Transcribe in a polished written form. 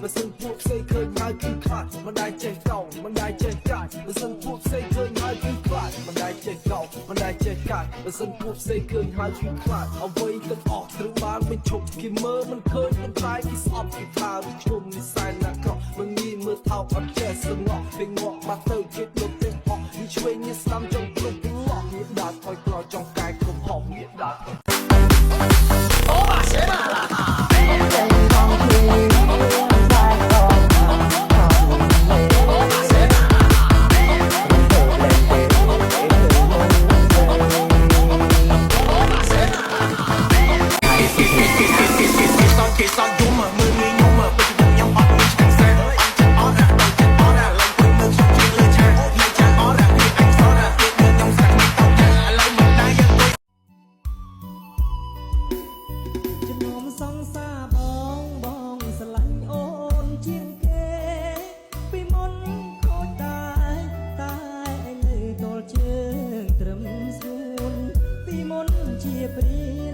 បើសិនពួកផ្សេងឃើញហើយគឺខ្លាចមិនដែលចេះកោមិនដែលចេះកាច់បើសិនពួកផ្សេងឃើញហើយគឺខ្លាចមិនដែលចេះកោមិនដែលចេះកាច់បើសិនពួកផ្សេងឃើញហើយគឺខ្លាចអ្វីទាំងអស់ត្រូវបានបញ្ឈប់គេមើលមិនឃើញមិនតែគេស្អប់គេថាខ្ញុំនិស័យណាស់ក្រក់មិនងាយមើលថោកអត់ចេះសងក់ពេលងក់មកទៅគេដុតទាំងអស់នេះឆ្វេងនេះស្ដាំចង់គ្រប់ទាំងឡោះវាដាច់ឲ្យក្រោយចង់កាយគ្រប់ហោវាដាច់អូបាសេណាឡាជាព្រា